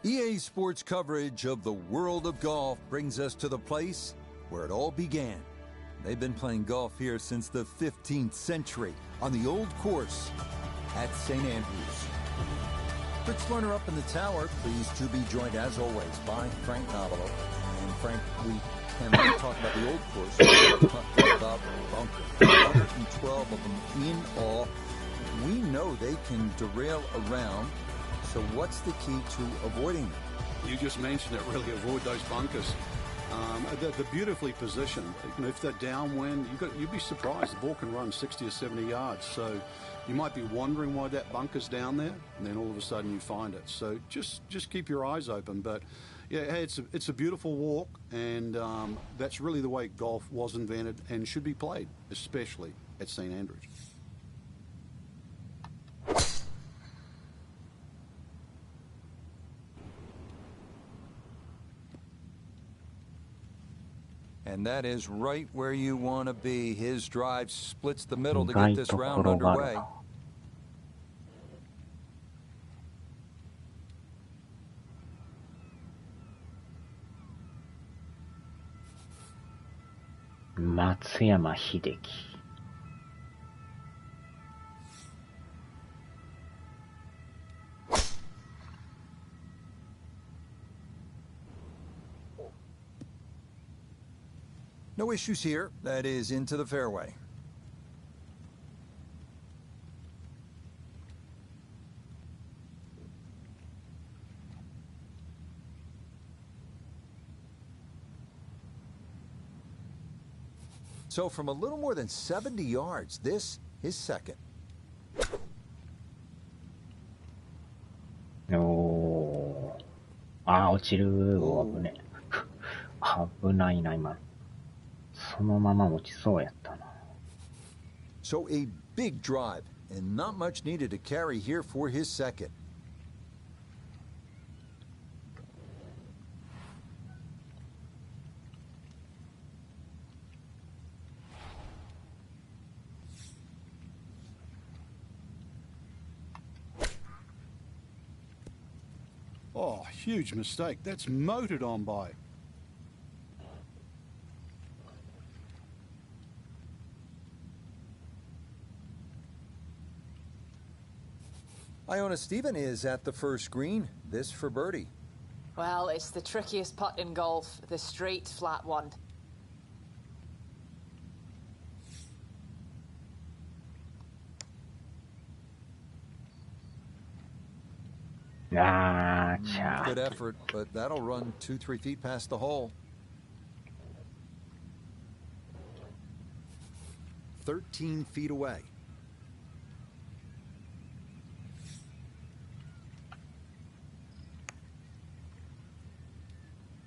EA Sports coverage of the world of golf brings us to the place where it all began. They've been playing golf here since the 15th century on the old course at St. Andrews. Fritz Lerner up in the tower, pleased to be joined as always by Frank Novello. And Frank, we can talk about the old course. Talk about bunkers. 112 of them in all. We know they can derail around. So what's the key to avoiding them? You just mentioned it, really avoid those bunkers. They're beautifully positioned. If they're downwind, you'd be surprised. The ball can run 60 or 70 yards. So you might be wondering why that bunker's down there, and then all of a sudden you find it. So just keep your eyes open. But yeah, hey, it's a beautiful walk, and that's really the way golf was invented and should be played, especially at St. Andrews. And that is right where you want to be. His drive splits the middle to get this round underway. Matsuyama Hideki. No issues here. That is into the fairway. So from a little more than 70 yards, this is second. Oh. 落ちる。危ね。危ないな、今。そのまま落ちそうやったな。So a big drive and not much needed to carry here for his second. Oh, huge mistake. That's motored on by. Iona Stephen is at the first green. This for birdie. Well, it's the trickiest putt in golf, the straight, flat one. Good effort, but that'll run 2-3 feet past the hole. 13 feet away.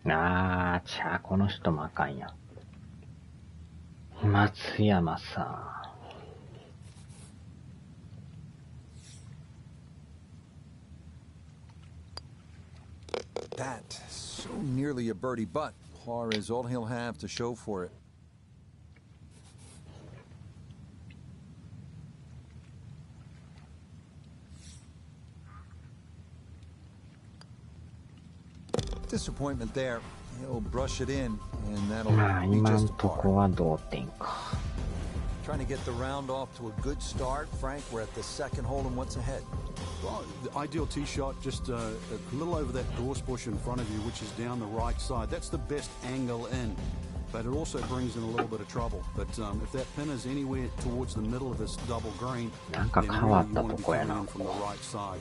Ah, この人もあかんや。松山さん。That so nearly a birdie, but par is all he'll have to show for it. Disappointment there. He'll brush it in, and that'll be just a par. Trying to get the round off to a good start. Frank, we're at the second hole, and what's ahead? Well, the ideal tee shot, just a little over that gorse bush in front of you, which is down the right side. That's the best angle in, but it also brings in a little bit of trouble. But if that pin is anywhere towards the middle of this double green, then really you want to be coming in from the right side.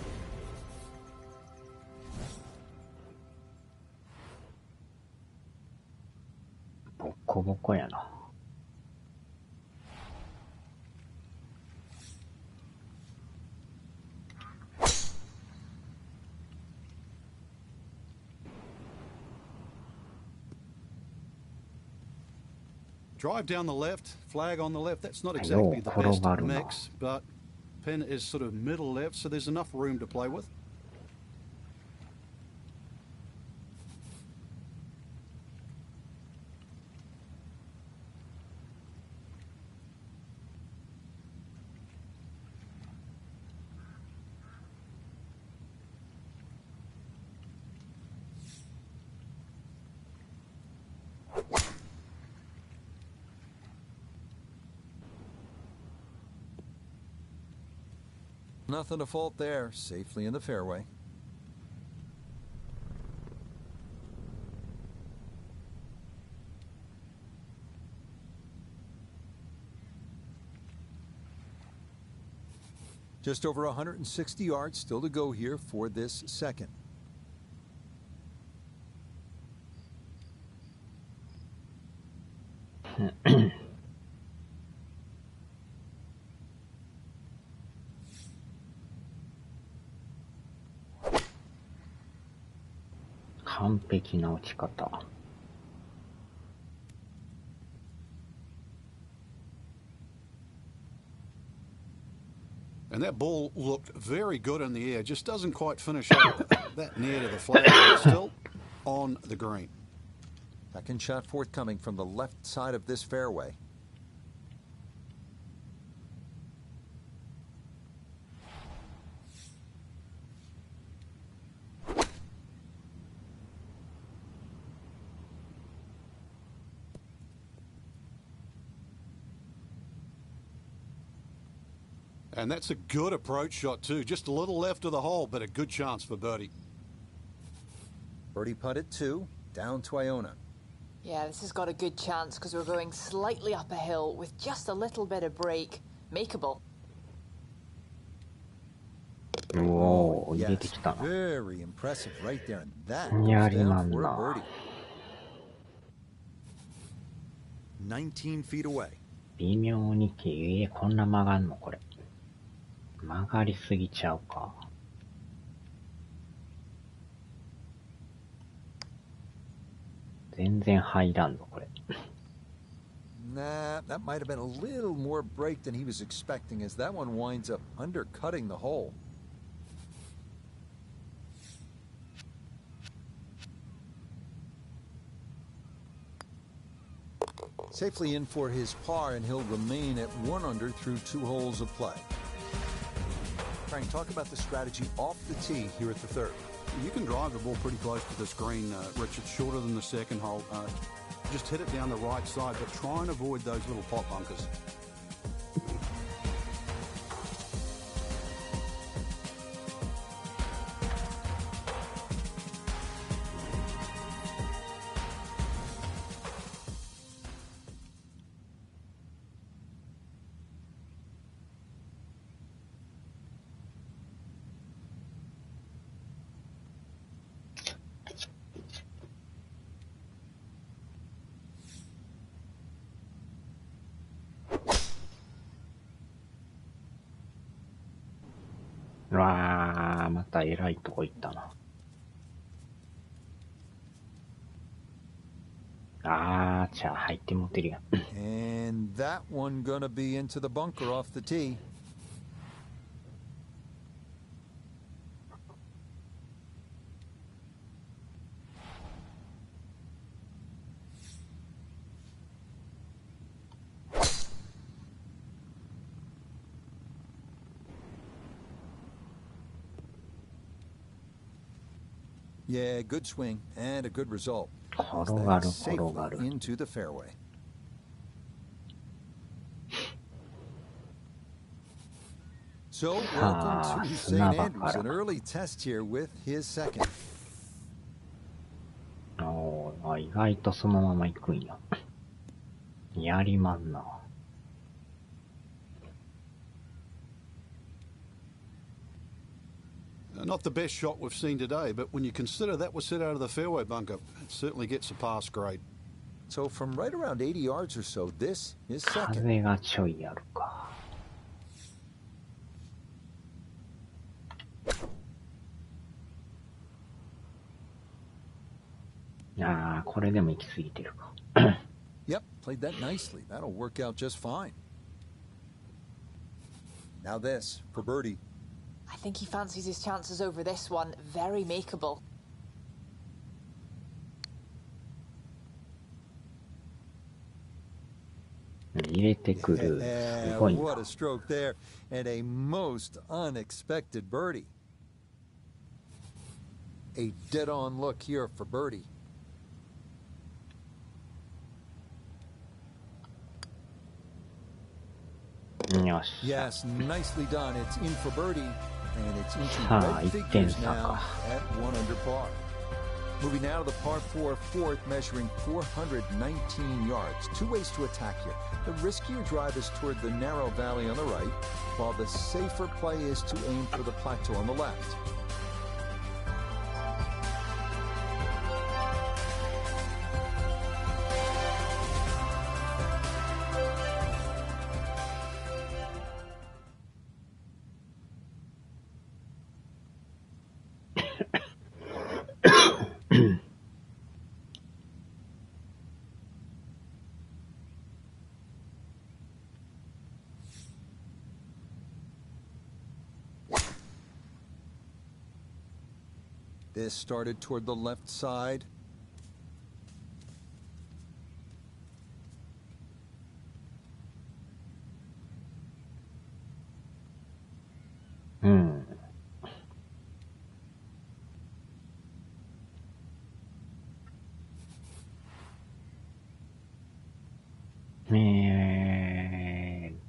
Drive down the left, flag on the left. That's not exactly the best mix, but pin is sort of middle left, so there's enough room to play with. Nothing to fault there, safely in the fairway. Just over 160 yards still to go here for this second.完璧な落ち方。And that ball looked very good in the air. Just doesn't quite finish up that near to the flag. But still on the green. Second shot forthcoming from the left side of this fairway. And that's a good approach shot too. Just a little left of the hole, but a good chance for birdie. Birdie putted 2, down to Iona. Yeah, this has got a good chance because we're going slightly up a hill with just a little bit of break. Makeable. おお、入れ Yes, てきたな。 very impressive right there. And that や goes りま down ん for a な。 birdie. 19 feet away. 微妙にこんな曲がんのこれ。曲がりすぎちゃうか。全然入らんぞこれ。Nah, that might have been a little more break than he was expecting as that one winds up undercutting the hole. Safely in for his par, and he'll remain at 1 under through 2 holes of play. Frank, talk about the strategy off the tee here at the third. You can drive the ball pretty close to this green, Rich. It's shorter than the second hole. Just hit it down the right side, but try and avoid those little pot bunkers.うわー、また偉いとこ行ったな。あー、じゃあ入ってもってるやん。And that one gonna be into the bunker off the tee. Yeah, good swing and a good result. 転がる Safely 転がる。 into the fairway. So, welcome to St. Andrews, an early test here with his second. おー、意外とそのまま行くんや。やりまんな。Not the best shot we've seen today, but when you consider that was set out of the fairway bunker, it certainly gets a pass grade. So, from right around 80 yards or so, this is second. 風がちょいあるか。ああ、これでも行き過ぎてるか。Yep, played that nicely. That'll work out just fine. Now this for birdie. I think he fancies his chances over this one. Very makeable. What a stroke there, and a most unexpected birdie. A dead-on look here for birdie. Yes, nicely done. It's in for birdie, and it's into red figures now at 1 under par. Moving now to the par 4 fourth, measuring 419 yards. Two ways to attack here. The riskier drive is toward the narrow valley on the right, while the safer play is to aim for the plateau on the left. This started toward the left side.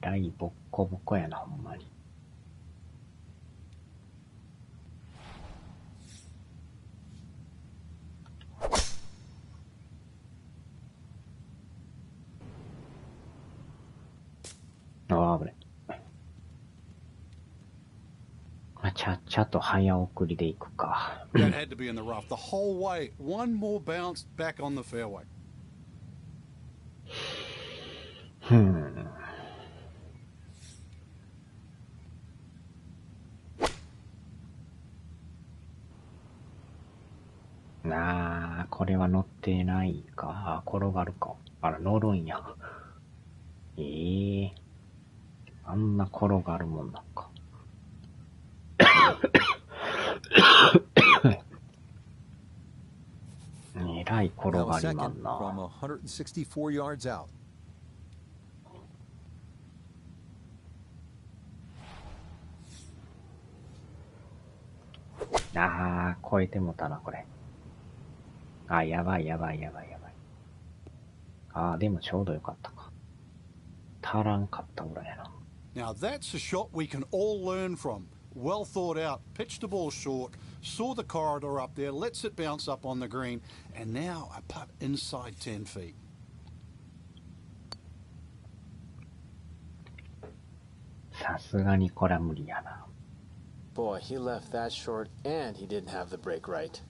ライボッコボコやな、ほんまに。ああ、危ない。ちゃっちゃと早送りでいくか。That had to be in the rough the whole way. One more bounce back on the fairway. これは乗ってないか。転がるか。あら、乗るんや。あんな転がるもんなんか。えらい転がりまんな。超えてもたな、これ。やばい。でもちょうどよかったか。足らんかったぐらいやな。Now that's a shot we can all learn from. Well thought out, pitched the ball short, saw the corridor up there, lets it bounce up on the green, and now a putt inside 10 feet. さすがにこれは無理やな。Boy, he left that short and he didn't have the break right.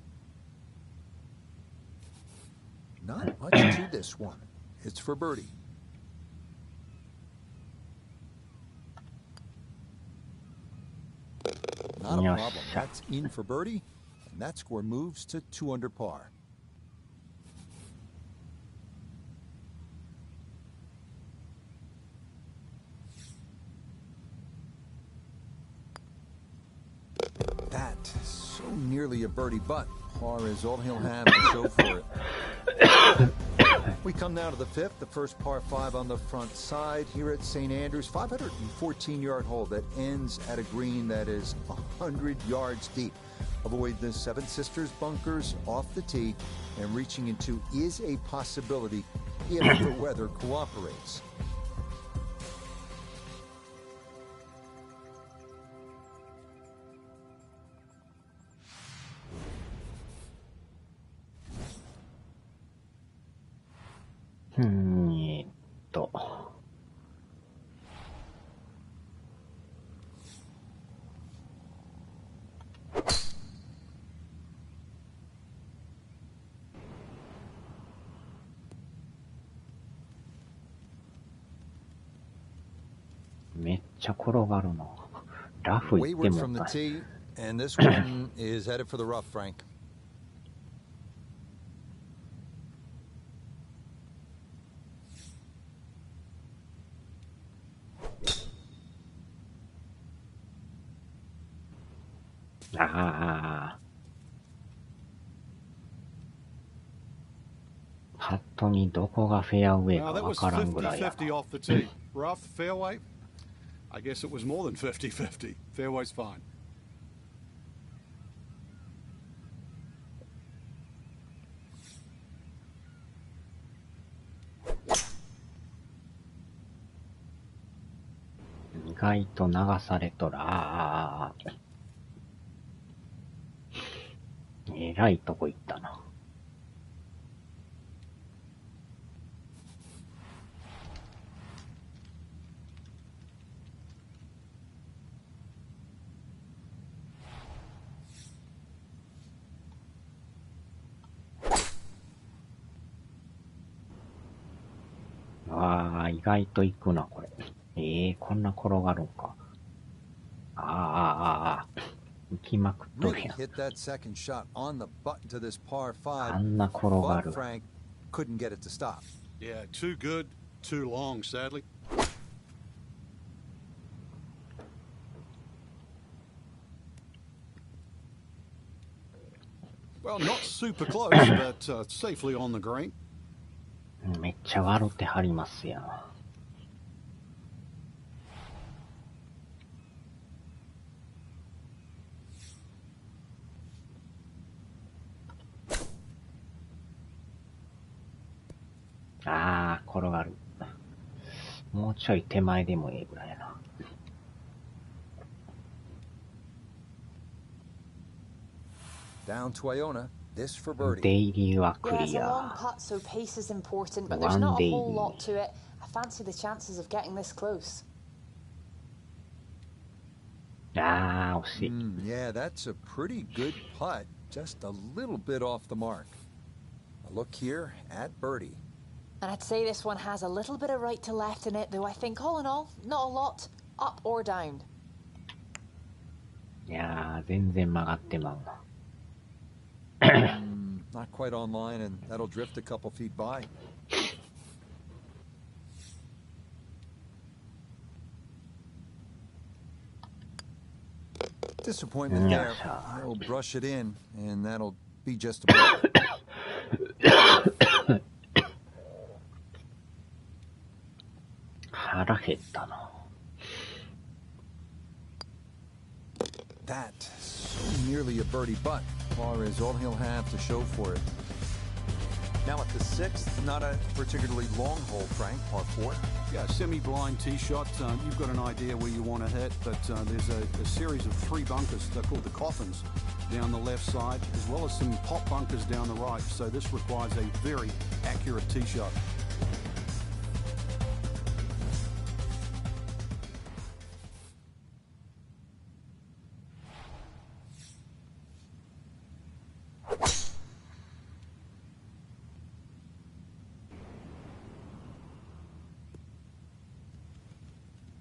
Not much to this one. It's for birdie. Not a problem. That's in for birdie, and that score moves to 2 under par. That so nearly a birdie, but par is all he'll have to show for it. We come now to the fifth, the first par 5 on the front side here at St. Andrews. 514-yard hole that ends at a green that is 100 yards deep. Avoid the Seven Sisters bunkers off the tee, and reaching into is a possibility if the weather cooperates. Wayward from the tee, and this one is headed for the rough, Frank. ああ。パッと見どこがフェアウェイか Now that わ was からんぐらいや 50-50 な。 off the tee. Rough, fairway? I guess it was more than 50-50. Fairway's fine.意外と流されとら。えらいとこ行ったな。ああ、意外と行くな、これ。こんな転がるんか。行きまくっとる Really やん。 hit that second shot on the button to this par あ 5, んな転が but る。 Frank couldn't get it to stop. Yeah, too good, too long, sadly. Well, not super close, but safely on the green. めっちゃ笑ってはりますやん。転がる。もうちょい手前でもええぐらいやな。Down to Iona, this for birdie. デイリーはク Yeah, it's リ a long ア。 putt, so pace is important, but there's One not a day. whole lot to it. I fancy the chances of getting this close. 惜しい。Yeah, that's a pretty good putt. Just a little bit off the mark. A look here at birdie. And I'd say this one has a little bit of right to left in it, though I think all in all, not a lot, up or down. いやー、全然曲がってまうな。Not quite on line, and that'll drift a couple feet by. Disappointment there. He'll brush it in, and that'll be just about. 腹減ったな。 That so nearly a birdie, but par is all he'll have to show for it. Now at the sixth, not a particularly long hole, Frank, par 4. Yeah, semi-blind tee shot. You've got an idea where you want to hit, but there's a series of 3 bunkers. They're called the coffins down the left side, as well as some pop bunkers down the right. So this requires a very accurate tee shot.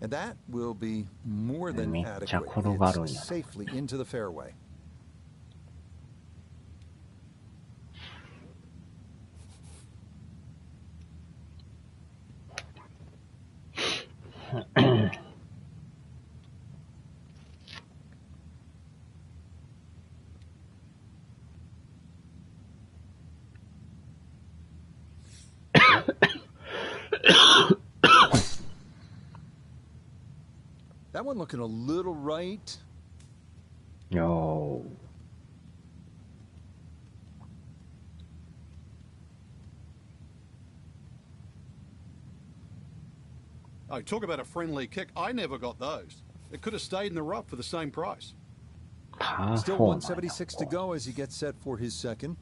And that will be more than めっちゃ adequate. 転がるん It's や。 safely into the fairway. That one looking a little right. よ Oh, talk about a friendly kick. I never got those. It could have stayed in the rough for the same price. ー、パー Still 4なんや。 176 to go as he gets set for his second.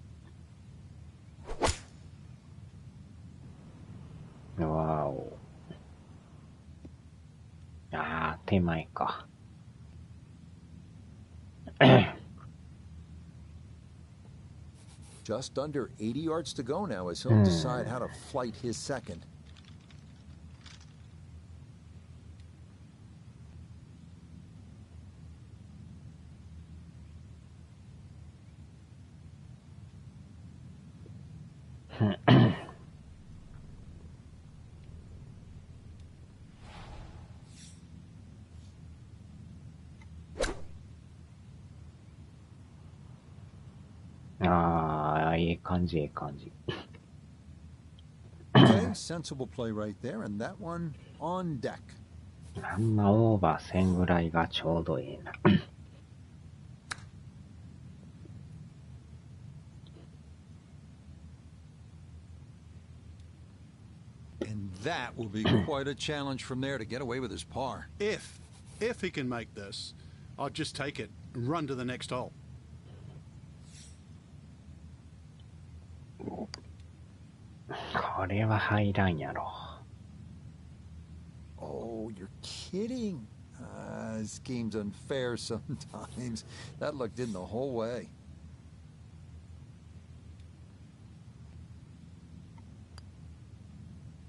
わお。手前か。Just under 80 yards to go now as he'll decide how to flight his second. ああ、いい感じ、いい感じ。Okay, sensible play right there, and that one on deck. あんまオーバーせんぐらいがちょうどいいな。And that will be quite a challenge from there to get away with his par. If he can make this, I'd just take it and run to the next hole. これは入らんやろ。Oh, you're kidding. This game's unfair sometimes. That looked in the whole way.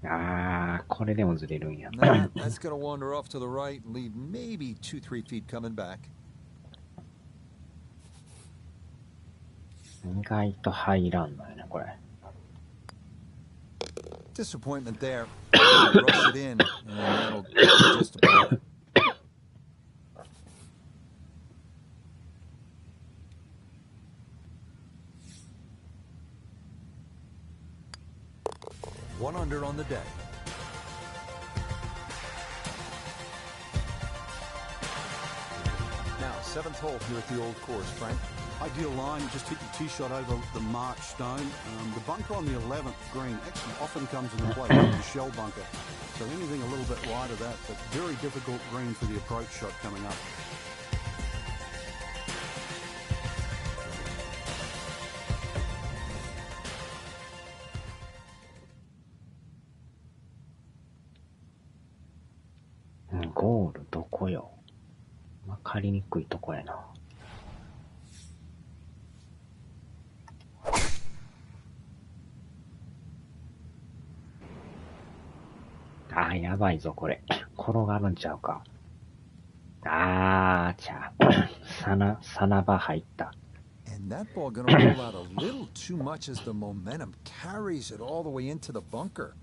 ああ、これでもずれるんや。Nah, that's going to wander off to the right and leave maybe 2-3 feet coming back. 意外と入らんのよね、これ。Disappointment there. Rush it in, and that'll be just about. One under on the day. Now, seventh hole here at the old course, Frank. Ideal line, just hit your tee shot over the march stone. The bunker on the 11th green actually often comes into play with the shell bunker. So anything a little bit wide of that, but very difficult green for the approach shot coming up. Goal どこよ。わかりにくいとこやな。あー、やばいぞ、これ。転がるんちゃうか。あー、ちゃう。砂場入った。And that ball going to roll out a little too much as the momentum carries it all the way into the bunker.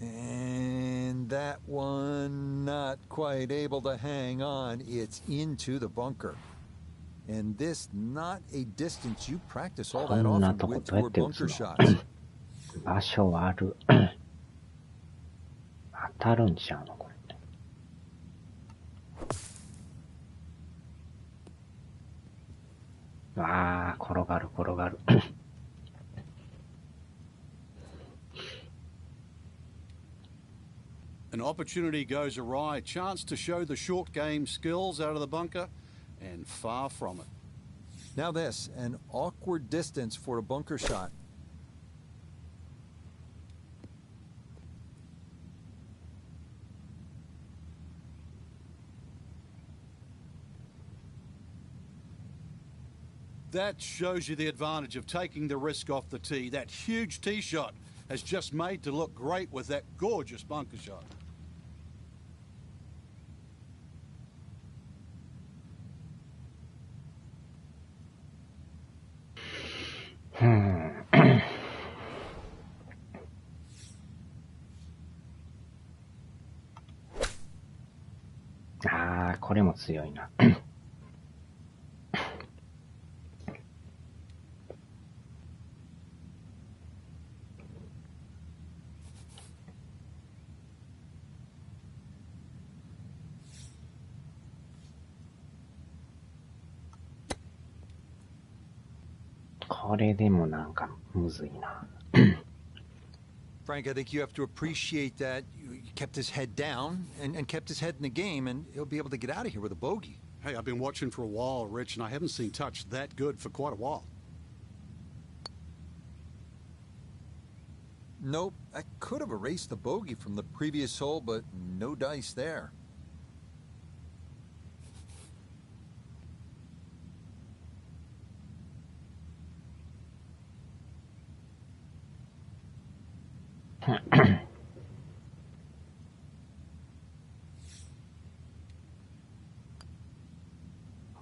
And that one not quite able to hang on. It's into the bunker. And this not a distance you practice all that often with your bunker shots. 場所ある。当たるんちゃうの、これ。あー、転がる、転がる。An opportunity goes awry, chance to show the short game skills out of the bunker, and far from it. Now this, an awkward distance for a bunker shot. That shows you the advantage of taking the risk off the tee. That huge tee shot has just made to look great with that gorgeous bunker shot. Hmm. あー、これも強いな。これでもなんかむずいな。Frank, I think you have to appreciate that you kept his head down and kept his head in the game, and he'll be able to get out of here with a bogey. Hey, I've been watching for a while, Rich, and I haven't seen touch that good for quite a while. Nope, I could have erased the bogey from the previous hole, but no dice there.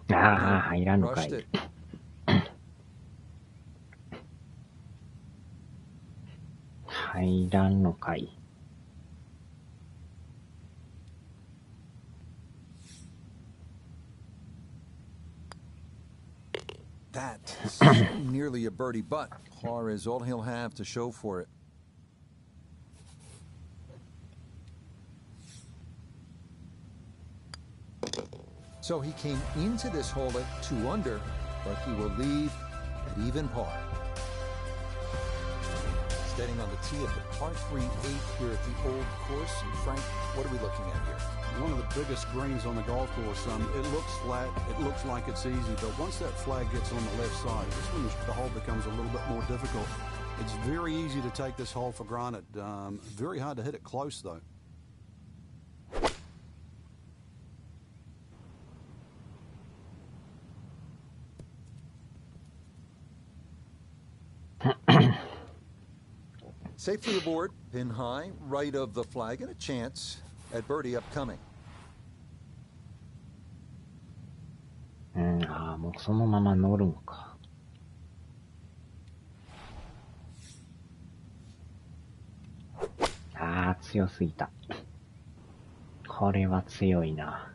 ああ、入らんのか Rushed い。it. 入らんのかい。That's so nearly a birdie, but par is all he'll have to show for it. So he came into this hole at 2 under, but he will leave at even par. Standing on the tee of the par 3 8 here at the Old Course. And Frank, what are we looking at here? One of the biggest greens on the golf course. It looks flat. It looks like it's easy, but once that flag gets on the left side, this when the hole becomes a little bit more difficult. It's very easy to take this hole for granted. Very hard to hit it close, though. Safely aboard, pin high, right of the flag, and a chance at birdie upcoming. ああ、もうそのまま乗るんか。ああ、強すぎた。これは強いな。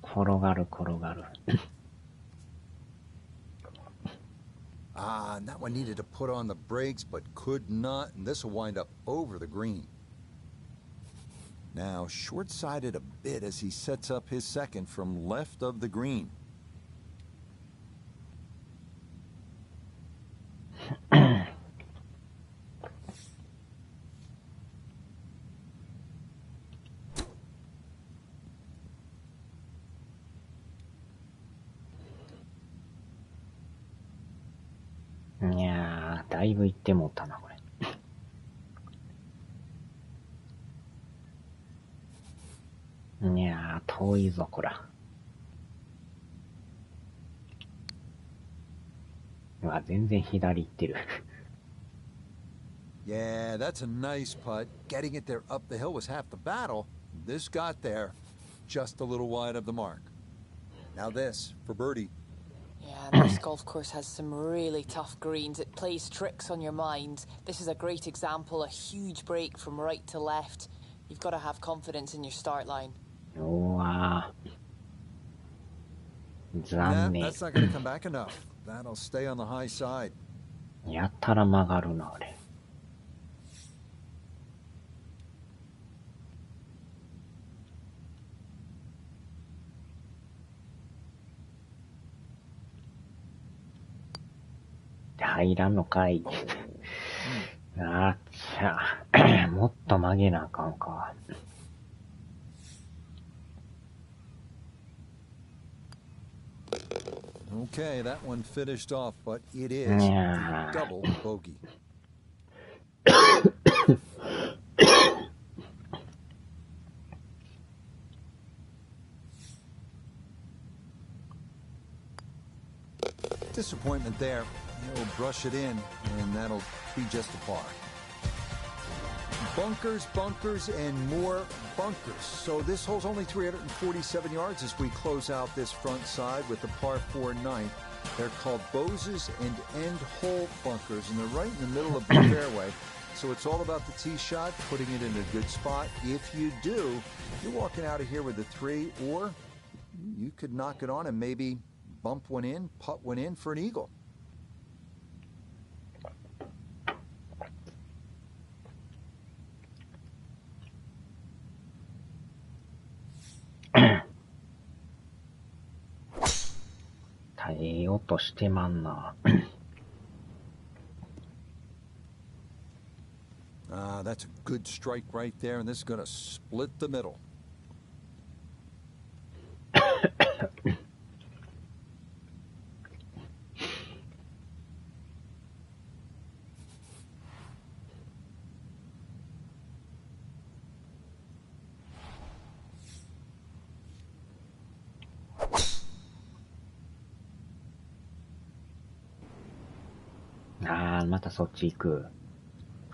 転がる転がる。And that one needed to put on the brakes, but could not, and this will wind up over the green. Now, short-sided a bit as he sets up his second from left of the green.いやー、だいぶ行ってもったな、これ。いやー、遠いぞ、こら。うわ、全然左行ってる。Yeah, that's a nice putt. Getting it there up the hill was half the battle. This got there just a little wide of the mark. Now this for birdie. Yeah, this golf course has some really tough greens. It plays tricks on your mind. This is a great example, a huge break from right to left. You've got to have confidence in your start line. うわー。残念。 That's not going to come back enough. That'll stay on the high side. やたら曲がるな、あれ。入らんのかい。あっちゃ。もっと曲げなあかんか。Okay, that one finished off, but it is a double bogey. Disappointment there. He'll brush it in, and that'll be just a par. Bunkers, bunkers, and more bunkers. So this hole's only 347 yards as we close out this front side with the par 4 9th. They're called Boses and end hole bunkers, and they're right in the middle of the fairway. So it's all about the tee shot, putting it in a good spot. If you do, you're walking out of here with a 3, or you could knock it on and maybe bump one in, putt one in for an eagle. That's a good strike right there, and this is going to split the middle. Ah, またそっち行く。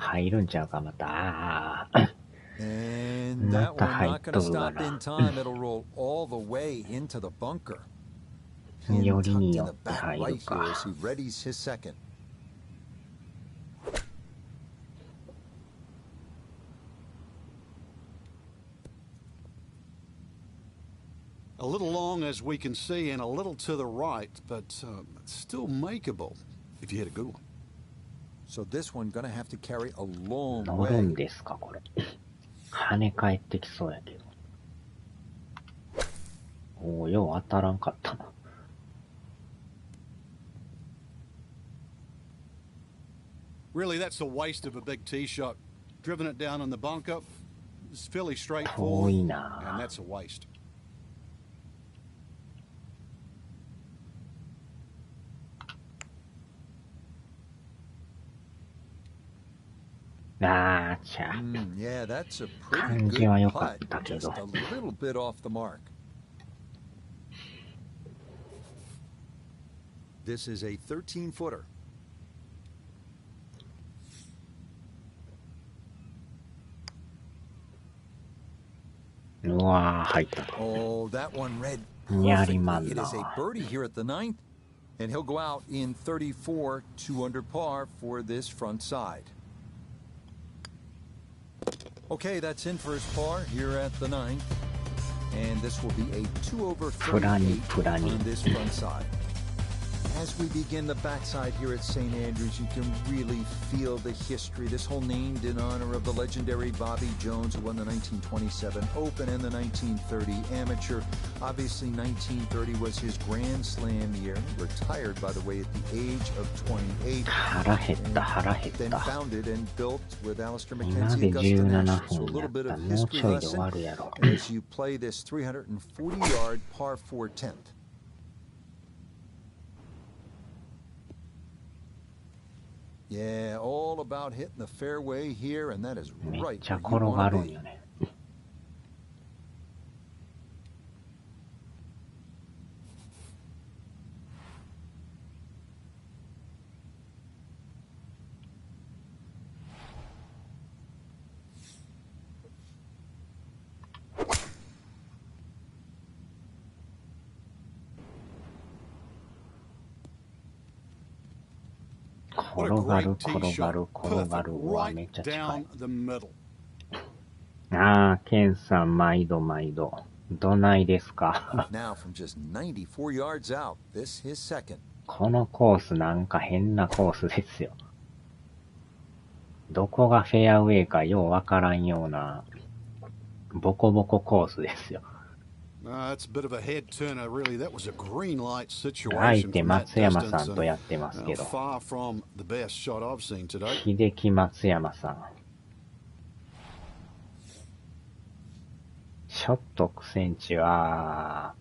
入るんちゃうか、また。And that one not going to stop in time. It'll roll all the way into the bunker. Pin tucked in the back right here as he readies his second. A little long, as we can see, and a little to the right, but still makeable if you hit a good one. So this one going to have to carry a long 乗るん way. ですか、これ。跳ね返ってきそうやけど。おお、よう当たらんかったな。Really, that's a waste of a big tee shot. Driven it down in the bunker. It's fairly straightforward, 遠い and な。 that's a waste. あーちゃ。Yeah, that's a pretty 感 good じは良か putt. ったけ Just ど。 a little bit off the mark. This is a 13-footer. うわー、入った。 Oh, that one read にゃり perfectly. まん It な。 is a birdie here at the ninth, and he'll go out in 34, 2 under par for this front side. Okay, that's in for his par here at the ninth, and this will be a 2 over 38 on this front side. As we begin the backside here at St. Andrews, you can really feel the history. This hole named in honor of the legendary Bobby Jones, who won the 1927 Open and the 1930 Amateur. Obviously, 1930 was his Grand Slam year. He retired, by the way, at the age of 28. 腹減った、腹減っ Then た。 founded and built with Alistair 今 McKenzie で Augusta 17 National. So a 分や little っ bit た。 of もう history ちょいで終 lesson わるやろ。 as you play this 340-yard par 4 10th. Yeah, all about hitting the fairway here, and that is めっ right ちゃ where 転 you が want る to ん be. よね。転 What a がる great tee 転がる shot. 転が Perfect るはめっ right ちゃ近い。 down the middle. ああ、ケンさん、毎度毎度。どないですか？ Now from just 94 yards out, this his second. このコースなんか変なコースですよ。どこがフェアウェイかようわからんような、ボコボココースですよ。That's a bit of a head turner, really. That was a green light 相 situation 手 from that 松山 distance. さんとやってますけ And ど。 far from the best shot I've seen today. 秀樹松山さん。ショット苦戦中は、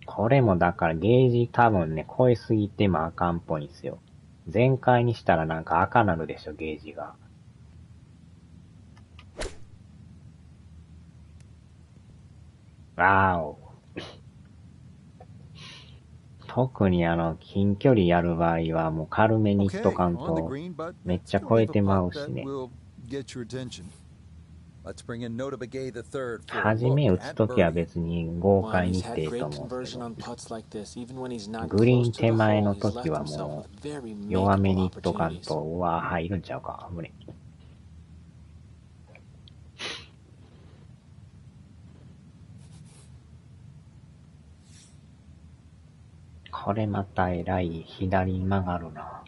これもだからゲージ多分ね、超えすぎてもあかんっぽいんですよ。全開にしたらなんか赤なるでしょ、ゲージが。わーお。特に近距離やる場合はもう軽めにしと Okay, かん on the と、 green, but めっちゃ still 超え leave て a ま putt うし that ね。 will get your attention. Let's bring in Nota Begay the third for a 初め look 打つ at ときは birdie. 別に豪 Well, 快に he's して had いいと great 思うんですけ conversion ど。 on putts like this. Even when he's not グリー close ン to 手 the 前 hole, の he's 時 left は himself も with very う弱め makeable にいっとかん opportunities. と、うわ、入るんちゃうか。危ね。これまたえらい左に曲がるな。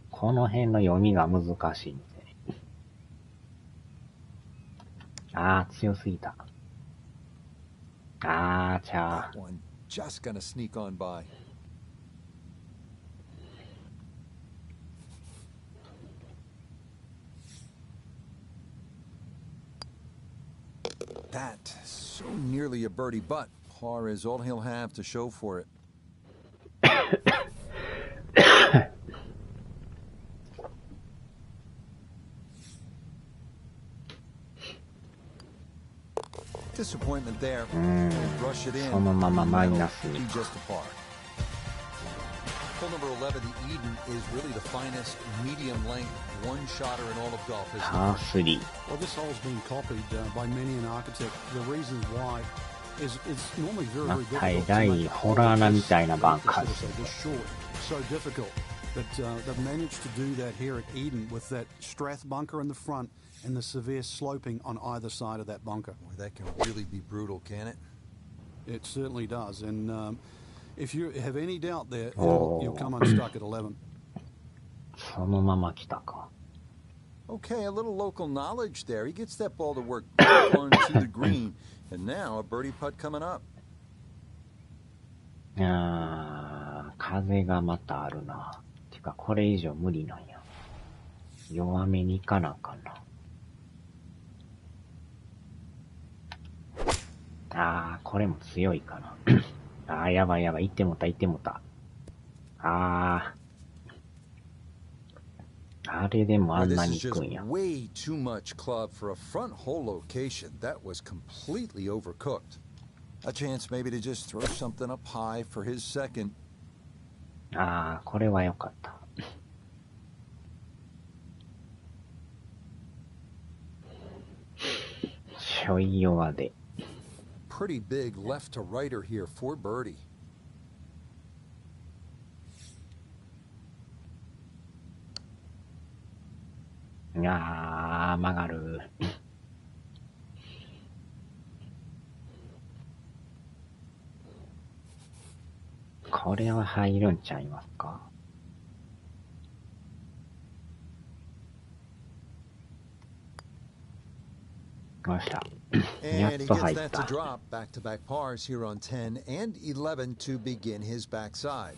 この辺の読みが難しいんですね。あー、強すぎた。あー、ちゃ That one just gonna sneak on by. That so nearly a birdie, but par is all he'll have to show for it. Disappointment there. Brush it in. そのままマイナス Be に。 just a par. Hole number 11, the Eden, is really the finest medium-length one-shotter in all of golf, isn't it? パー3。Well, this hole's been copied by many an architect. The reason why is it's normally very, ま very あ、 difficult 平 to い make ホラー穴みたいなバン this, カー should I です say, よ。 this short. So difficult. But they've managed to do that here at Eden with that Strath bunker in the front and the severe sloping on either side of that bunker. Boy, that can really be brutal, can it? It certainly does. And if you have any doubt there, Oh. you'll come unstuck at 11. そのまま来たか。Okay, a little local knowledge there. He gets that ball to work back onto the green. And now a birdie putt coming up. 風がまたあるな。てか、これ以上無理なんや。弱めに行かなあかんな。これも強いかな。やばいやばい。行ってもた、行ってもた。あれでもあ Boy, ん this な is に行くん just や。way too much club for a front hole location. That was completely overcooked. A chance maybe to just throw something up high for his second. これは良かった。ちょい弱で。Pretty big left to righter here for birdie. 曲がる。これは入るんちゃいますか。よっしゃ。やっ And he と gets 入っ that to た。 drop. Back-to-back pars here on 10 and 11 to begin his backside.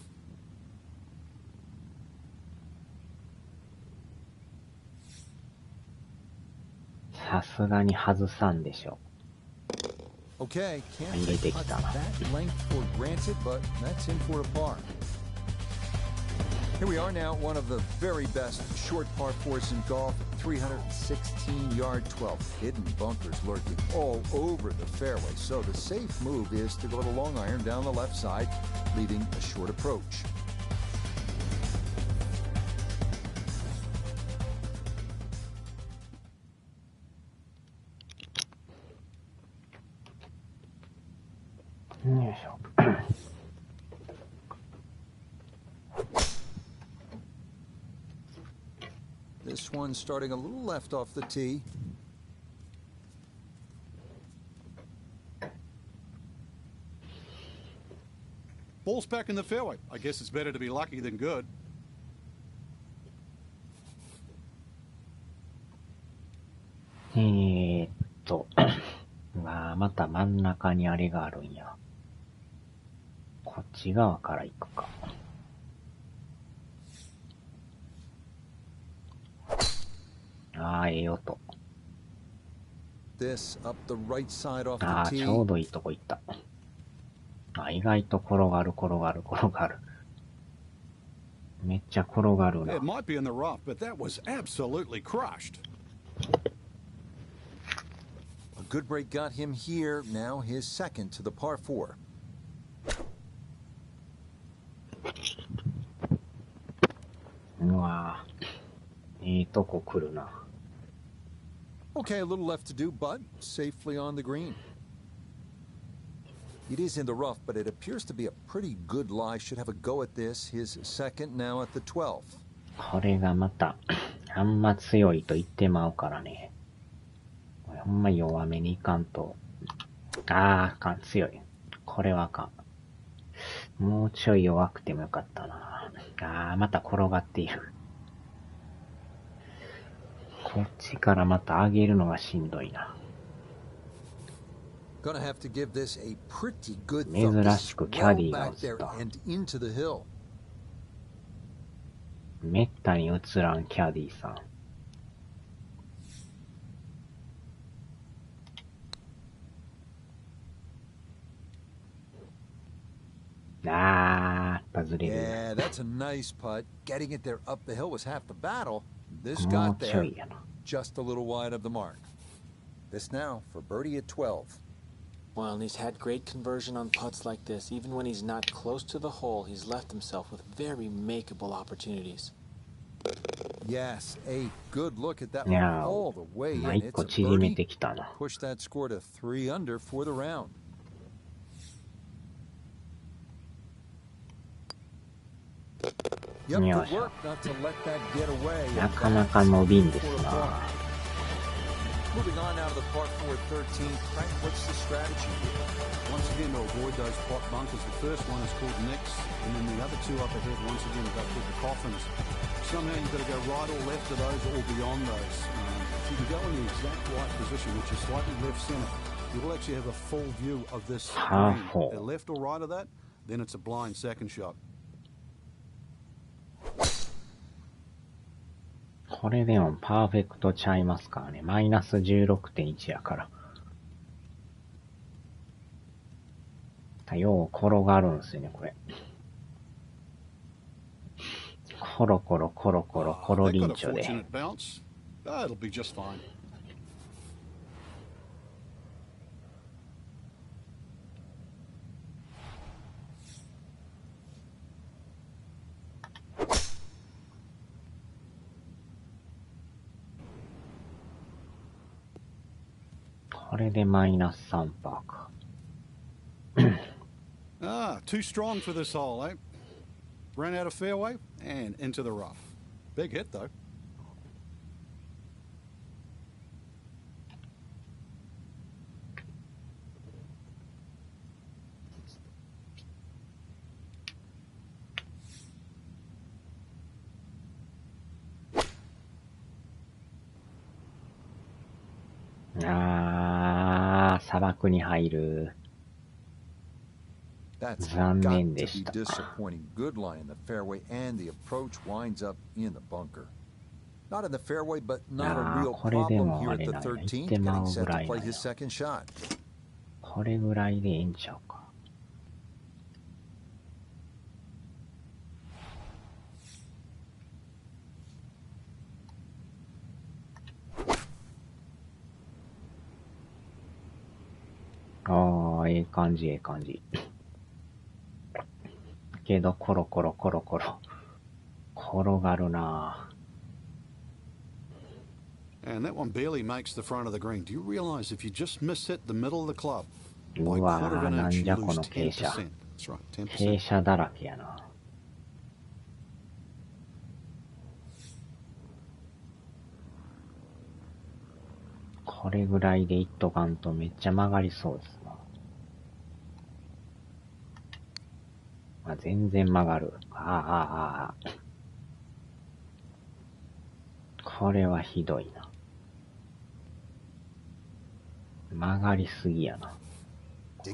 さすがに外さんでしょ。 Okay, can't 入れて take きたな。 that length for granted, but that's in for a par. Here we are now, one of the very best short par fours in golf, 316-yard 12. Hidden bunkers lurking all over the fairway, so the safe move is to go to long iron down the left side, leaving a short approach. This one starting a little left off the tee. Ball's back in the fairway. I guess it's better to be lucky than good. また真ん中にあれがあるんや。こっち側から行くか。ええ音。This up the right side off the ち tee. ょうどいいとこ行った。意外と転がる転がる転がる。めっちゃ転がるな。 It might be in the rough, but that was absolutely crushed. A good break got him here. Now his second to the par 4. うわいいとこ来るな。 Okay, a little left to do, but safely on the green. It is in the rough, but it appears to be a pretty good lie. Should have a go at this. His second now at the 12th. これがまた、あんま強いと言ってまうからね。ほんま弱めにいかんと。あかん、強い。これはあかん。もうちょい弱くてもよかったな。また転がっている。こっちからまた上げるのがしんどいな。Gonna have to give this a pretty good 珍しくキャディーが well 映 back there った。 and into the hill. めったに映らんキャディーさん。やっぱずれる。 Yeah, that's a nice putt. Getting it there up the hill was half the battle. This もう got ちょ there いやな。 just a little wide of the mark. This now for birdie at 12. Well, and he's had great conversion on putts like this. Even when he's not close to the hole, he's left himself with very makeable opportunities. Yes, a good look at that one Yeah, all the way in. 一 It's 個 a 縮め birdie. てきたな。 Push that score to 3 under for the round. Yep, good work not to let that get away. なかなか伸びんですな。 Moving on now to the par 4 13. Frank, what's the strategy here? Once again, to avoid those pot bunkers, the first one is called Nicks, and then the other two up ahead, once again, are called the Coffins. Somehow you've got to go right or left of those or beyond those. If you can go in the exact right position, which is slightly left center, you will actually have a full view of this green. If they're left or right of that, then it's a blind second shot. これでもパーフェクトちゃいますからね。マイナス 16.1 やから。よう転がるんですよね、これ。コロコロコロコロコロリンチョで。That'll be just fine. これでマイナス3パーか。Too strong for this hole, eh? Ran out of fairway and into the rough. Big hit, though. Ah, 砂漠に入る。 That's 残 got 念 to でし be た。 disappointing. Good lie in the fairway, and the approach winds up in the bunker. Not in the fairway, but not a real これで problem も here あ at れ the なんや。行っ 13th, てま getting う set ぐら to い play なんや。 his second shot. これぐらいでええんちゃうか。ああ、ええ感じ、ええ感じ。けど、コロコロコロコロ。転がるなぁ。 And that one barely makes the front of the green. Do you realize if you just miss hit the middle of the club, う by わ quarter of ぁ、 an なん inch, じ you ゃこ lose の傾 10%. 斜。 That's right, 10%. 傾斜だらけやな。これぐらいでいっとかんとめっちゃ曲がりそうですな。あ、全然曲がる。これはひどいな。曲がりすぎやな。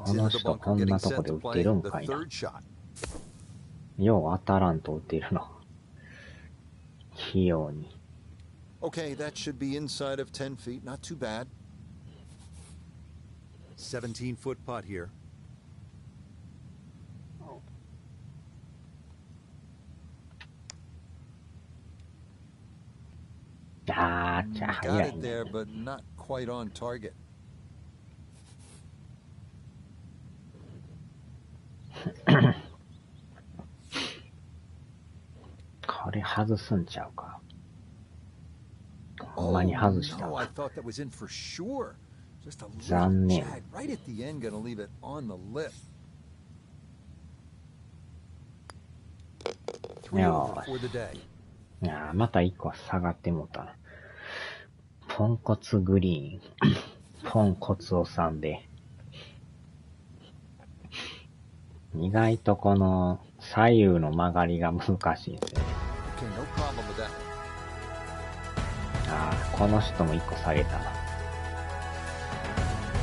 この人こんなとこで打ってるんかいな。よう当たらんと打てるな。器用に。Okay, that should be inside of 10 feet. Not too bad. 17-foot putt here. あー、じゃあ Got 早い it ね。 there, but not quite on target. これ外すんちゃうか。ほんまに外した No, I わ。 thought that was in for sure. Just a little 残念。 jag right at the end, gonna leave it on the lip. 3 over for the day. いやー、また一個下がってもうたな。ポンコツグリーン。ポンコツオさんで。意外とこの左右の曲がりが難しいんですよね。Okay, no problem with that. あー、この人も一個下げたな。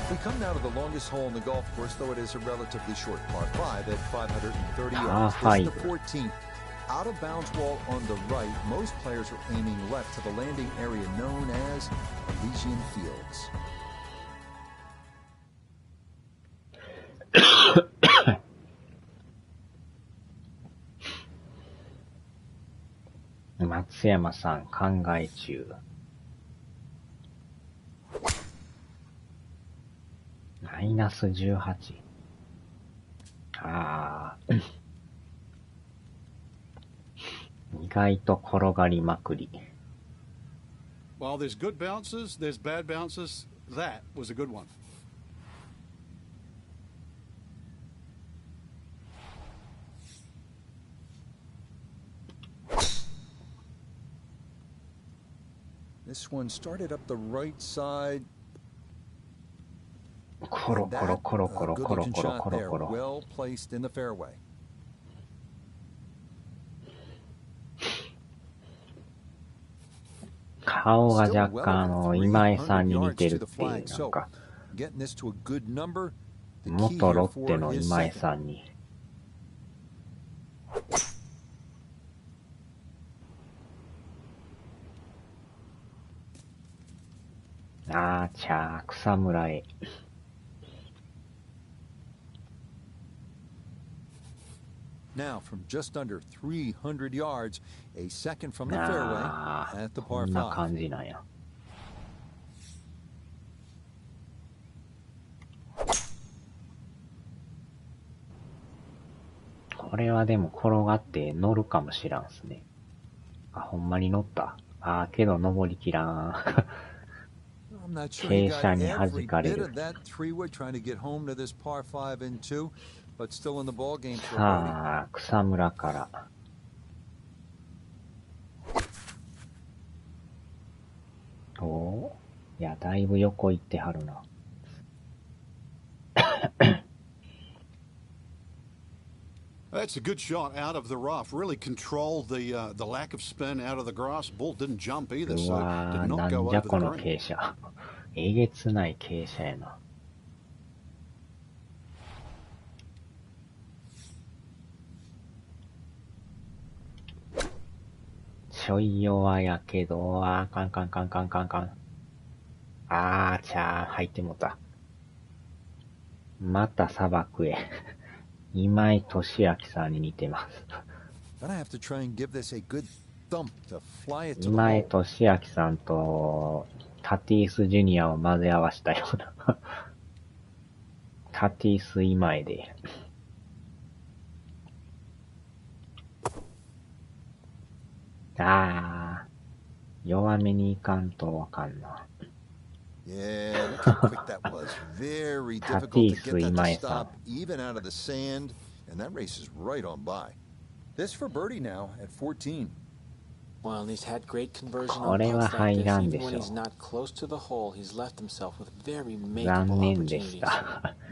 We come now to the longest hole in the golf course, though it is a relatively short par 5 at 530 Par yards. This is 5. the 14th. Out of bounds wall on the right. Most players are aiming left to the landing area known as Elysian Fields. 松山さん考え中。マイナス18。ああ。意外と転がりまくり。While there's good bounces, there's bad bounces. That was a good one. This one started up the right side. コロコロコロコロコロコロコロコロ。Well placed in the fairway. 顔が若干今井さんに似てるっていう、なんか、元ロッテの今井さんに。あーちゃー、草むらへ。Now, from just under 300 yards, a second from the fairway at the par こんな 5. 感じなんや。これはでも転がって乗るかもしらんすね。あ、ほんまに乗った。あーけど登りきらん。傾斜に弾かれる。さあ、草むらから。おお、いや、だいぶ横行ってはるな。That's a good shot out of the rough. Really controlled the lack of spin out of the grass. Ball didn't jump either, so did not go over the green. なんじゃこの傾斜。えげつない傾斜やな。ちょい弱やけど、あかんかんかんかんかんかん。あーちゃー、入ってもた。また砂漠へ。今井俊明さんに似てます。今井俊明さんとタティースジュニアを混ぜ合わせたような。タティース今井で。あー、弱めにいかんとわかんな。Yeah, look how quick that was. Very difficult to get that to stop, even out of the sand, and that race is right on by. This for birdie now at 14. Well, he's had great conversion on putts like this. Even when he's not close to the hole, he's left himself with very makeable opportunities.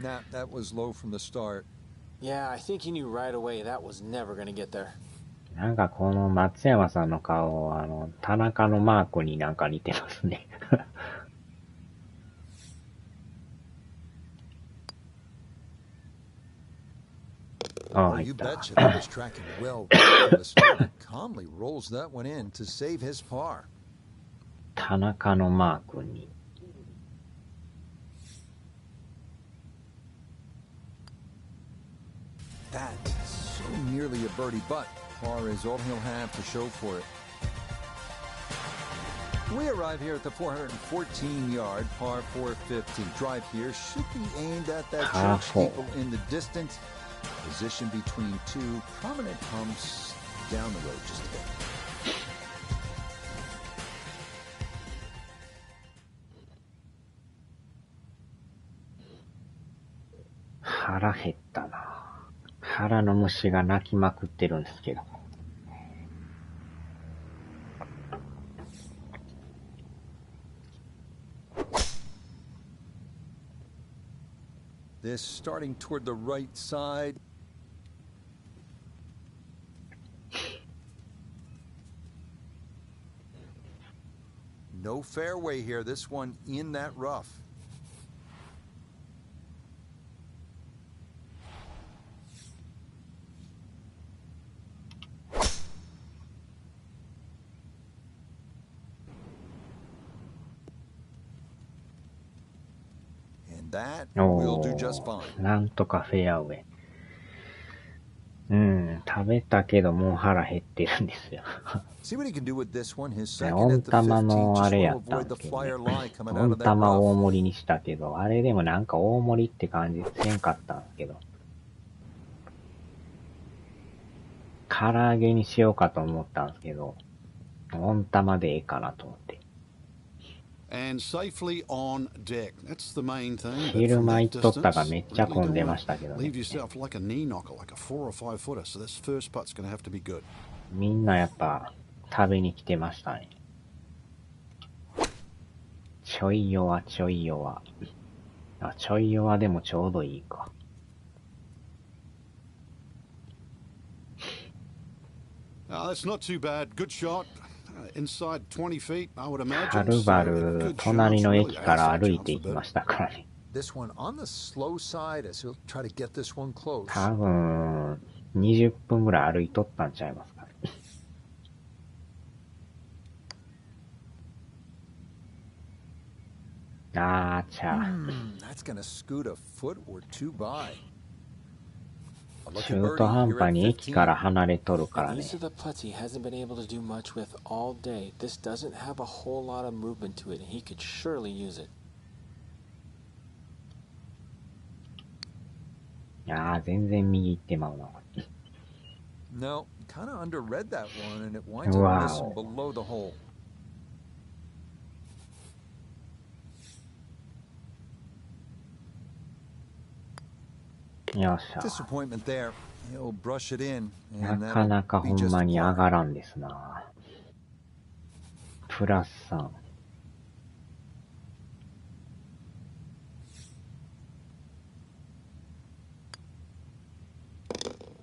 Nah, that was low from the start. Yeah, I think he knew right away that was never going to get there. なんかこの松山さんの顔、田中のマークになんか似てますね。Oh, you betcha that was tracking well from the start. Calmly rolls that one in to save his par. 田中のマークに。That is so nearly a birdie, but par is all he'll have to show for it. We arrive here at the 414-yard par 450. Drive here should be aimed at that church steeple in the distance. Position between two prominent humps down the road just a bit.腹減ったな。腹の虫が鳴きまくってるんですけど。This starting toward the right side. No fairway here. This one in that rough. That will do just fine. なんとかフェアウェイ。食べたけどもう腹減ってるんですよ。See what he can do with this one. His second 温 at the 玉 15. のあ Just れ want や to ったん avoid で the すけどね。 flyer line coming out 温 of that 玉 rough. 大盛りにしたけど、あれでもなんか大盛りって感じせんかったんですけど。唐揚げにしようかと思ったんですけど、温玉でええかなと思って。And safely on deck. That's the main thing. 昼間行っとったが Distance, めっちゃ really 混ん don't で want ましたけど to ね。 leave yourself like a knee knocker, like a 4 or 5 footer. So this first putt's going to have to be good. みんなやっぱ食べに来てましたね。ちょい弱、ちょい弱。あ、ちょい弱でもちょうどいいか。That's not too bad. Good shot. Inside 20 feet, I would は imagine. る So ば a る good 隣 chance. の Really 駅 a から outside 歩い chance て for いき birdie. ましたからね。This one on the slow side as he'll try to get this one close. 多分、20分ぐらい歩いとったんちゃいますかね。あーちゃ。That's going to scoot a foot or two by. A lucky 中 birdie 途半 here 端 at に駅から 15. 離れとるから And ね。 these are the putts he hasn't been able to do much with all day. This doesn't have a whole lot of movement to it, and he could surely use it. あー、全然右行ってまうな。No, kind of underread that one, and it winds up missing below the hole. よっしゃ。 Disappointment there. He'll brush it in, な and かな that'll か be ほん just まに上 par. がらんですな。プラス3。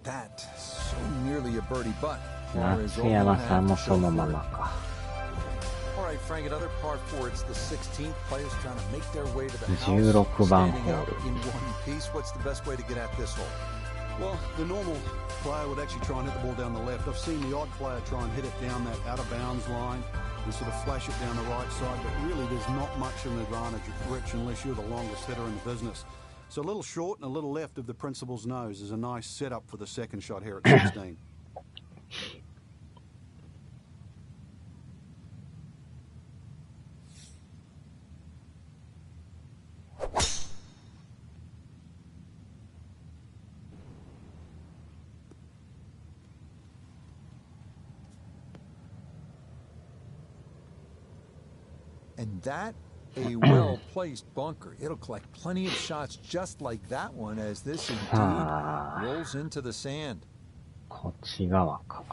That so nearly a birdie, but par is 松 all he'll 山さん have も to そ show の for ま it. まか。All right, Frank, another par four. It's the 16th. Players trying to make their way to the 16 house, 番 standing ホ up ール。 in one piece. What's the best way to get at this hole? Well, the normal player would actually try and hit the ball down the left. I've seen the odd player try and hit it down that out of bounds line and sort of flash it down the right side, but really there's not much of an advantage of Rich unless you're the longest hitter in the business. So a little short and a little left of the principal's nose is a nice setup for the second shot here at 16. And that, a well-placed bunker. It'll collect plenty of shots just like that one as this indeed rolls into the sand. こっち側か。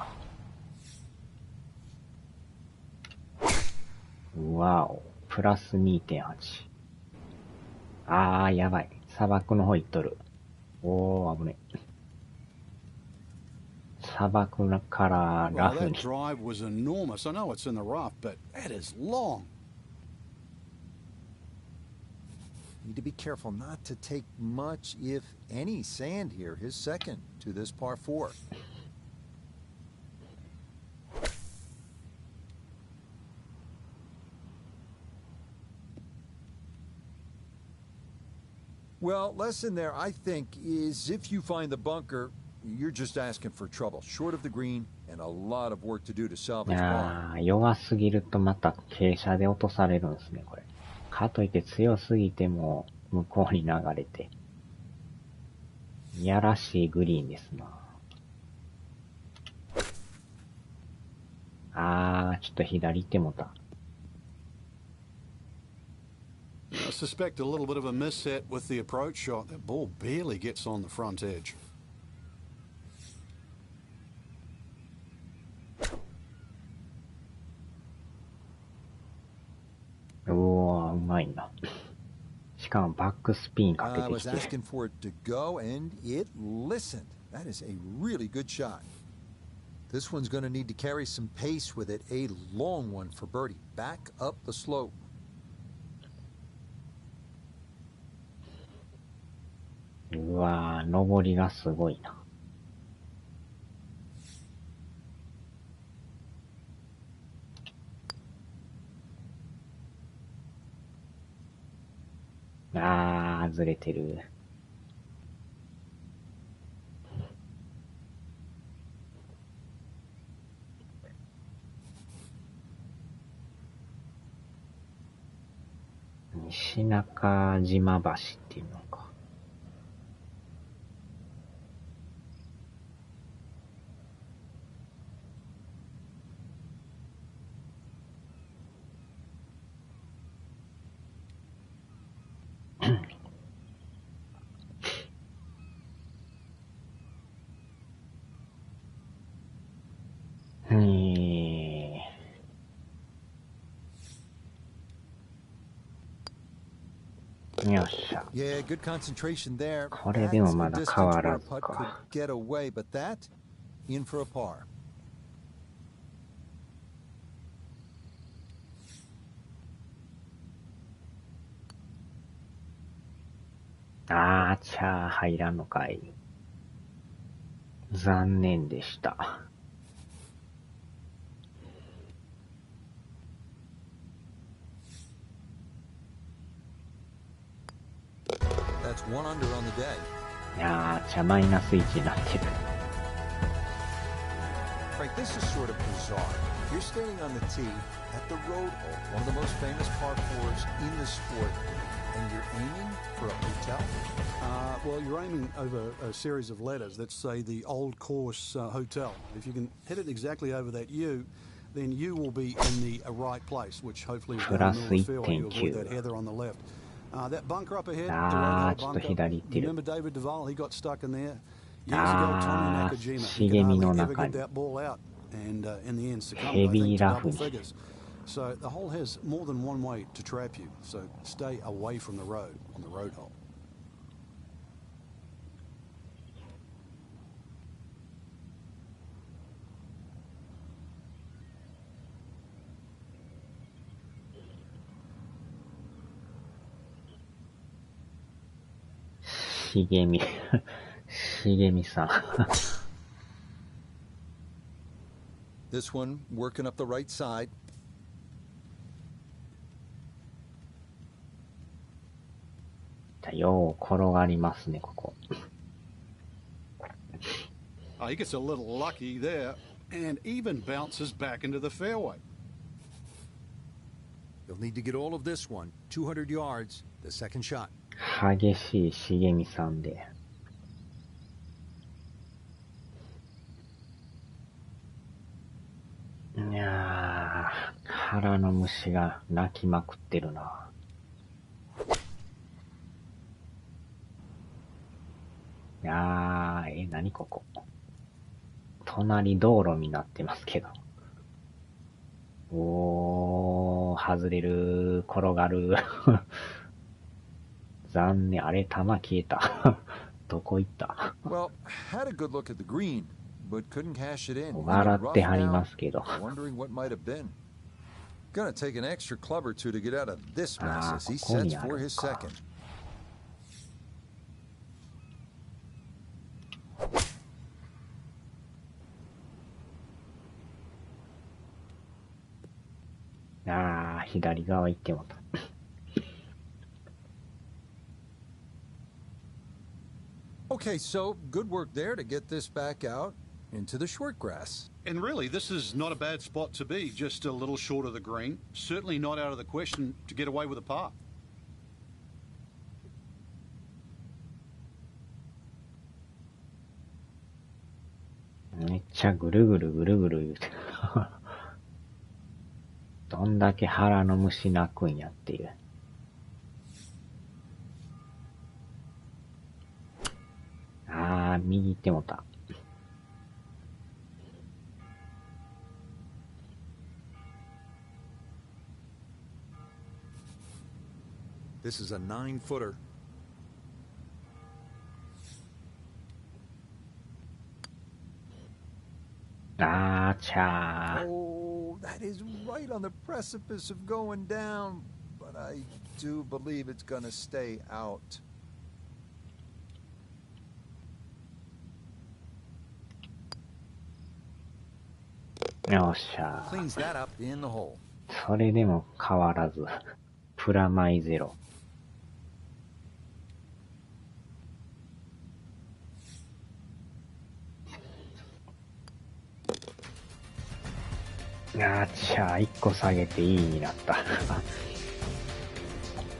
うわお。プラス 2.8。あー、やばい。砂漠の方行っとる。おー、危ね。砂漠からラ Well, フ that に。 drive was enormous. I know it's in the rough, but that is long. Need to be careful not to take much, if any, sand here. His second to this par four. Well, lesson there, I think, is if you find the bunker, you're just asking for trouble. Short of the green and a lot of work to do to salvage par. あー、弱すぎるとまた傾斜で落とされるんですね、これ。かといって強すぎても向こうに流れて。いやらしいグリーンですな。あー、ちょっと左行ってもた。I suspect a little bit of a misset with the approach shot. That ball barely gets on the front edge. おー、うまいな。しかもバックスピンかけ I て was きて。 asking for it to go, and it listened. That is a really good shot. This one's going to need to carry some pace with it. A long one for birdie. Back up the slope. うわー、上りがすごいな。あー、ずれてる。西中島橋っていうのか。よっしゃ。Yeah, good concentration there. これでもまだ変わらず putt could か。 get away, but that in for a par. あーちゃー入らんのかい。残念でした。That's 1 under on the day. いやーちゃマイナス1になってる。Frank, this is sort of bizarre. You're standing on the tee at the road hole, one of the most famous par fours in the sport, and you're aiming for a hotel? Well, you're aiming over a series of letters that say the Old Course Hotel. If you can hit it exactly over that U, then you will be in the right place, which hopefully is down the middle of the fairway. You avoid that heather on the left. That bunker up ahead, the right bunker. Remember David Duval? He got stuck in there years ago. Tommy Nakajima. He could hardly ever get that ball out, and in the end succumbed, I think, to double figures. So the hole has more than one way to trap you. So stay away from the road on the road hole. Shigemi さん。 This one working up the right side. よう転がりますね、ここ。He gets a little lucky there and even bounces back into the fairway. You'll need to get all of this one. 200 yards, the second shot. 激しい茂みさんで。いやー、腹の虫が鳴きまくってるな。いやー、何ここ。隣道路になってますけど。おー、外れる、転がる。残念、あれ、球消えた。どこ行った？ Well, had a good look at the green, but couldn't cash it in. 笑ってはりますけど。 Wondering what might have been. Gonna take an extra club or two to get out of this mess as he sets for his second. あー、左側行ってもた。Okay, so good work there to get this back out into the short grass. And really, this is not a bad spot to be, just a little short of the green. Certainly not out of the question to get away with a par. めっちゃぐるぐるぐるぐる言うてる。どんだけ腹の虫鳴くんやっていう。あー、右行ってもた。This is a 9-footer. あーちゃー。 Oh, that is right on the precipice of going down, but I do believe it's gonna stay out. よっしゃー。 Cleans that up in the hole. それでも変わらず、プラマイゼロ。あーちゃー、1個下げていいになった。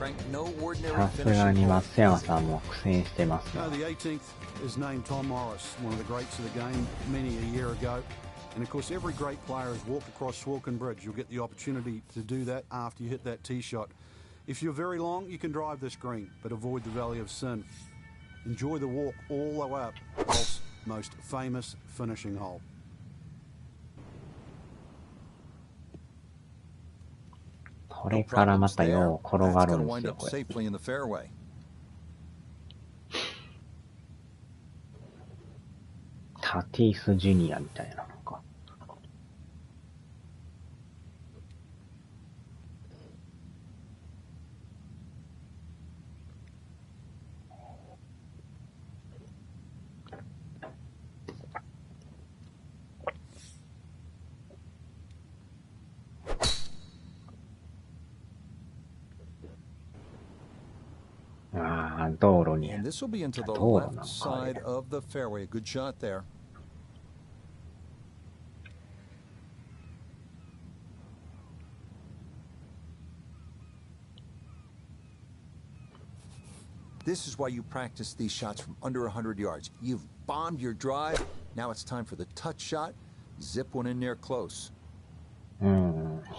Frank, no ordinary さすが finishing に hole. 松山さんも苦戦してますね。 The 18th is named Tom Morris, one of the greats of the game many a year ago. And of course, every great player has walked across Swalken Bridge. You'll get the opportunity to do that after you hit that tee shot. If you're very long, you can drive this green, but avoid the Valley of Sin. Enjoy the walk all the way up golf's most famous finishing hole. これからまたよう転がるん That's です gonna wind よ、 up これ。 safely in the fairway. タティス・ジュニアみたいなのか。ああ、道路に。 And this will be into the 道路な left のか、あれ。 side of the fairway. Good shot there. This is why you practice these shots from under 100 yards. You've bombed your drive. Now it's time for the touch shot. Zip one in there close.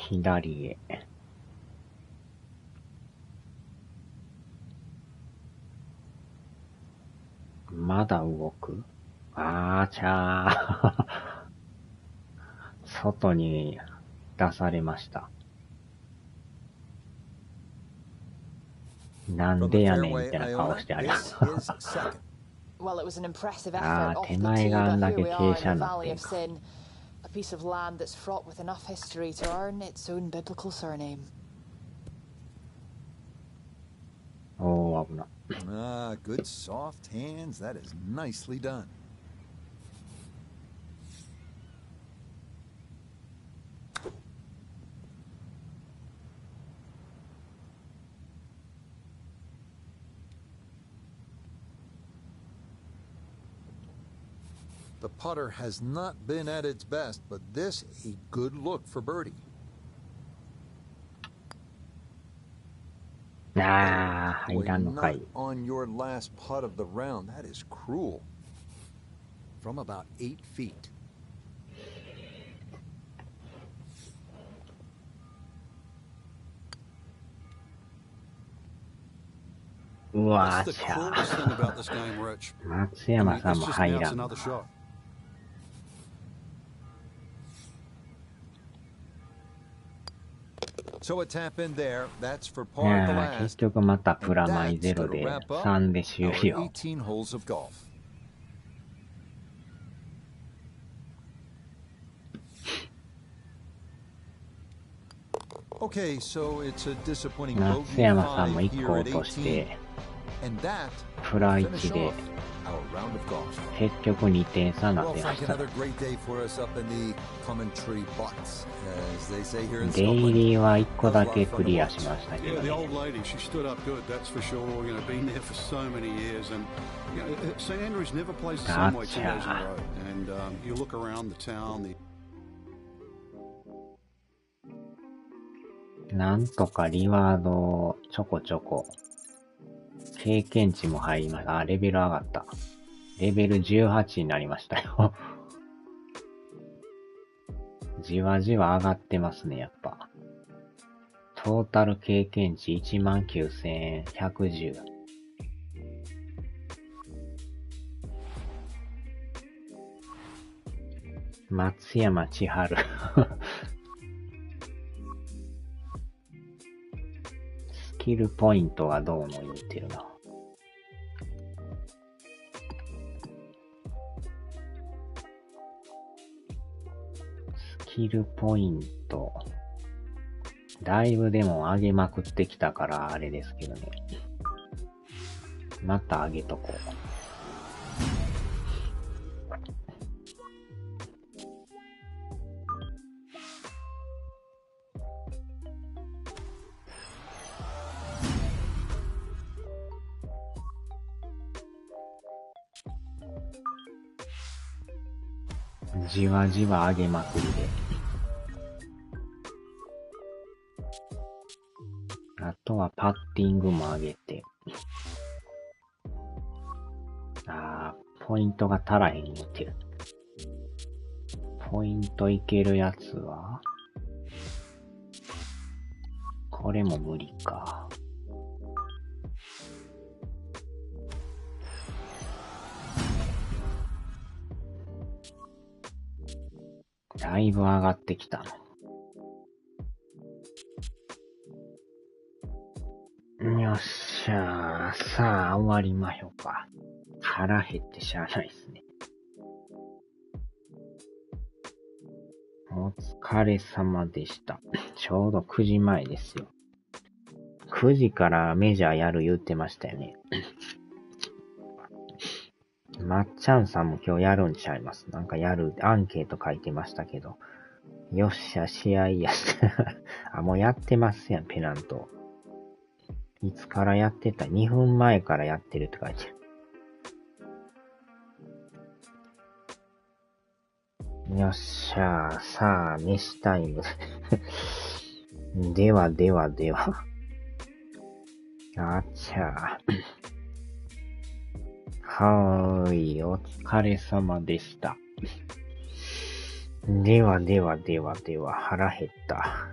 左へ。まだ動く？あーちゃー。外に出されました。なんでやねんみたいな顔してあります。Well, it was an impressive Ah, effort off the temai tee, ga but andake here we are in keisha the Valley natte of Sin, a piece of land that's fraught with enough history to earn its own biblical surname. おー、危な。Ah, good soft hands. That is nicely done. The putter has not been at its best, but this a good look for birdie. あー、入らんのか Not い。 on your last putt of the round. That is cruel. From about 8 feet. うわ That's ー the ちゃ coolest thing about this game, Rich. ー。松 I 山 mean, さん it's も just 入 now ら it's ん。 another shot. So a tap in there. That's for い par of the やー、結 last. 局またプラ And マイ that's ゼロ gonna で wrap up 3で終 our 了。 18 holes of golf. Okay, so it's a disappointing 松 bogey 山さんも 5 1 here 個 at 落とし 18, て、 and that プラ will 1 finish で off our round of golf. 結局2点差になっ Well, てま Frank, した。 another great day for us up in the Coventry Buttes, as they say here in デイ Scotland. リーは1個だけクリアしましたけ Yeah, ど the ね。 old lady, she stood up good, that's for sure. You know, been there for so many years. And you know, St Andrews never plays the same way 2 days in a row. And you look around the town, the なんとかリワードをちょこちょこ経験値も入りました。あ、レベル上がった。レベル18になりましたよ。じわじわ上がってますね、やっぱ。トータル経験値 19,110。松山千春。スキルポイントはどうの言うてるな。スキルポイント。だいぶでも上げまくってきたからあれですけどね。また上げとこう。じわじわ上げまくりで。あとはパッティングも上げて。ポイントが足らへん言ってる。ポイントいけるやつはこれも無理か。だいぶ上がってきたの。よっしゃー。さあ、終わりましょうか。腹減ってしゃあないっすね。お疲れ様でした。ちょうど9時前ですよ。9時からメジャーやる言ってましたよね。まっちゃんさんも今日やるんちゃいます。なんかやる、アンケート書いてましたけど。よっしゃ、試合や。あ、もうやってますやん、ペナント。いつからやってた ?2 分前からやってるって書いてる。よっしゃー、さあ、飯タイム。では。あちゃー。はーい、お疲れ様でした。では、腹減った。